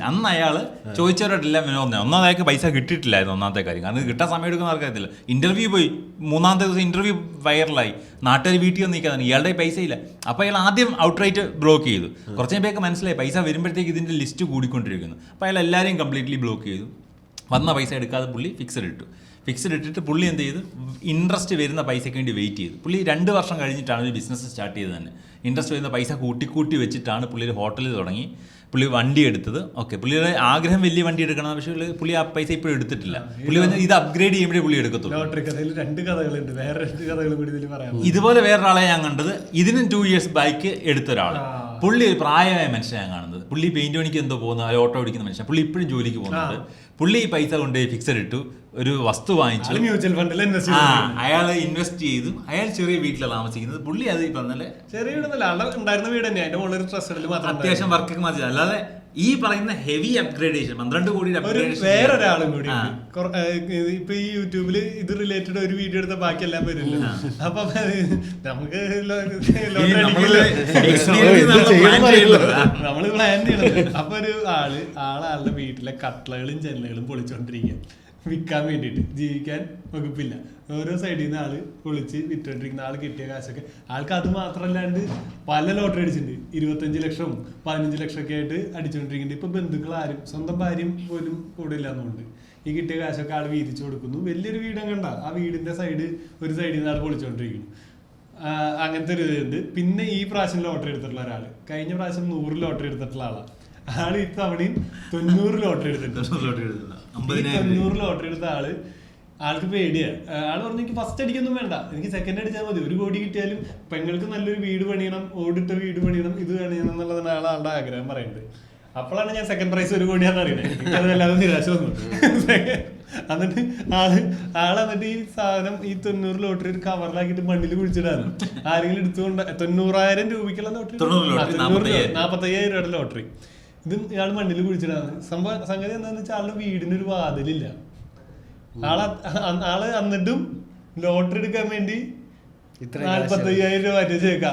അന്ന് അയാൾ ചോദിച്ചവരോടെല്ലാം വിനോദം. ഒന്നാമത് അയാൾക്ക് പൈസ കിട്ടിയിട്ടില്ലായിരുന്നു. ഒന്നാമത്തെ കാര്യം, കാരണം കിട്ടാൻ സമയം എടുക്കുന്ന ആർക്കറിയത്തില്ല. ഇന്റർവ്യൂ പോയി, മൂന്നാമത്തെ ദിവസം ഇന്റർവ്യൂ വൈറലായി, നാട്ടുകാർ വീട്ടിൽ വന്ന് നിൽക്കാൻ, ഇയാളുടെ പൈസ ഇല്ല. അപ്പോൾ അയാൾ ആദ്യം ഔട്ട്റൈറ്റ് ബ്ലോക്ക് ചെയ്തു. കുറച്ച് കഴിയുമ്പോഴേക്ക് മനസ്സിലായി പൈസ വരുമ്പോഴത്തേക്ക് ഇതിൻ്റെ ലിസ്റ്റ് കൂടിക്കൊണ്ടിരിക്കുന്നു. അപ്പോൾ അയാൾ എല്ലാവരെയും കംപ്ലീറ്റ്ലി ബ്ലോക്ക് ചെയ്തു. വന്ന പൈസ എടുക്കാതെ പുള്ളി ഫിക്സഡ് ഇട്ടു. ഫിക്സഡ് ഇട്ടിട്ട് പുള്ളി എന്ത് ചെയ്തു, ഇൻട്രസ്റ്റ് വരുന്ന പൈസയ്ക്ക് വേണ്ടി വെയിറ്റ് ചെയ്തു. പുള്ളി 2 വർഷം കഴിഞ്ഞിട്ടാണ് ഒരു ബിസിനസ് സ്റ്റാർട്ട് ചെയ്തത് തന്നെ. ഇൻട്രസ്റ്റ് വരുന്ന പൈസ കൂട്ടി വെച്ചിട്ടാണ് പുള്ളി ഒരു ഹോട്ടലിൽ തുടങ്ങി. പുള്ളി വണ്ടി എടുത്തത്. ഓക്കെ, പുള്ളിയുടെ ആഗ്രഹം വലിയ വണ്ടി എടുക്കണം, പക്ഷേ പുള്ളി ആ പൈസ ഇപ്പോഴും എടുത്തിട്ടില്ല. പുള്ളി വന്ന് ഇത് അപ്ഗ്രേഡ് ചെയ്യുമ്പോഴേ പുള്ളി എടുക്കത്തുള്ളൂ. ഇതുപോലെ വേറൊരാളെ ഞാൻ കണ്ടത്, ഇതിനും 2 years ബൈക്ക് എടുത്ത ഒരാൾ. പുള്ളി ഒരു പ്രായമായ മനുഷ്യൻ ഞാൻ കാണുന്നത്. പുള്ളി പെയിന്റ് പണിക്ക് എന്തോ പോകുന്ന, ഓട്ടോ ഓടിക്കുന്ന മനുഷ്യൻ. പുള്ളി ഇപ്പോഴും ജോലിക്ക് പോകുന്നുണ്ട്. പുള്ളി ഈ പൈസ കൊണ്ട് ഫിക്സഡ് ഇട്ടു, ഒരു വസ്തു വാങ്ങിച്ചു, മ്യൂച്വൽ ഫണ്ടിൽ അയാൾ ഇൻവെസ്റ്റ് ചെയ്തു. അയാൾ ചെറിയ വീട്ടിലാണ് താമസിക്കുന്നത്. പുള്ളി അത് ഇപ്പൊ ചെറിയ ഉണ്ടായിരുന്ന വീട് തന്നെ, അതിന്റെ മുകളിൽ അത്യാവശ്യം വർക്കൊക്കെ മതി. അല്ലാതെ ഈ പറയുന്ന ഹെവി അപ്ഗ്രേഡേഷൻ 12 കോടി വേറൊരാളും കൂടി ഇപ്പൊ ഈ യൂട്യൂബില് ഇത് റിലേറ്റഡ് ഒരു വീഡിയോ എടുത്ത ബാക്കിയെല്ലാം വരില്ല. അപ്പൊ നമുക്ക് നമ്മള് പ്ലാൻ ചെയ്യണത്. അപ്പൊ ഒരു ആളുടെ വീട്ടിലെ കട്ട്ളകളും ജനലുകളും പൊളിച്ചോണ്ടിരിക്കുക, വിൽക്കാൻ വേണ്ടിയിട്ട്. ജീവിക്കാൻ വകുപ്പില്ല. ഓരോ സൈഡിൽ നിന്ന് ആള് പൊളിച്ച് വിറ്റോണ്ടിരിക്കുന്ന ആള് കിട്ടിയ കാശൊക്കെ ആൾക്ക് അത് മാത്രമല്ലാണ്ട് പല ലോട്ടറി അടിച്ചിട്ടുണ്ട്. 25 ലക്ഷം 15 ലക്ഷം ഒക്കെ ആയിട്ട് അടിച്ചുകൊണ്ടിരിക്കുന്നുണ്ട്. ഇപ്പൊ ബന്ധുക്കൾ ആരും, സ്വന്തം ഭാര്യം പോലും കൂടെ ഇല്ലാന്നുകൊണ്ട് ഈ കിട്ടിയ കാശൊക്കെ ആള് വീതിച്ചു കൊടുക്കുന്നു. വലിയൊരു വീടും കണ്ട ആ വീടിന്റെ ഒരു സൈഡിൽ നിന്ന് ആള് പൊളിച്ചോണ്ടിരിക്കുന്നു. അങ്ങനത്തെ ഒരു ഇതുണ്ട്. പിന്നെ ഈ പ്രാവശ്യം ലോട്ടറി എടുത്തിട്ടുള്ള ഒരാള്, കഴിഞ്ഞ പ്രാവശ്യം 100 ലോട്ടറി എടുത്തിട്ടുള്ള ആളാണ്. ആള് ഇത്തവണയും 90 ലോട്ടറി എടുത്തിട്ടുണ്ട്. 90 ലോട്ടറി എടുത്ത ആൾക്ക് പേടിയാ. ആള് പറഞ്ഞു എനിക്ക് ഫസ്റ്റ് അടിക്കൊന്നും വേണ്ട, എനിക്ക് സെക്കൻഡ് അടിച്ചാൽ മതി. 1 കോടി കിട്ടിയാലും പെങ്ങൾക്ക് നല്ലൊരു വീട് പണിയണം, ഓടിട്ട വീട് പണിയണം, ഇത് പണിയണം എന്നുള്ളതാണ് ആളുടെ ആഗ്രഹം പറയുന്നത്. അപ്പോഴാണ് ഞാൻ സെക്കൻഡ് പ്രൈസ് 1 കോടിയാണെന്ന് അറിയുന്നത്. എനിക്കത് വല്ലാതെ നിരാശ വന്നു. എന്നിട്ട് എന്നിട്ട് ഈ സാധനം ഈ 90 ലോട്ടറി ഒരു കവറിലാക്കിയിട്ട് മണ്ണിൽ കുഴിച്ചിടാണ്. ആരെങ്കിലും എടുത്തുകൊണ്ട് 90,000 രൂപയ്ക്കുള്ള ലോട്ടറി, 45,000 രൂപയുടെ ലോട്ടറി. ഇത് ഇയാൾ മണ്ണിൽ കുഴിച്ചിടാണ്. സംഗതി എന്താണെന്ന് വെച്ചാൽ ആളുടെ വീടിനൊരു വാതിലില്ല. ആള് എന്നിട്ടും ലോട്ടറി എടുക്കാൻ വേണ്ടി 45,000 രൂപ മാറ്റി വെച്ചേക്കാം.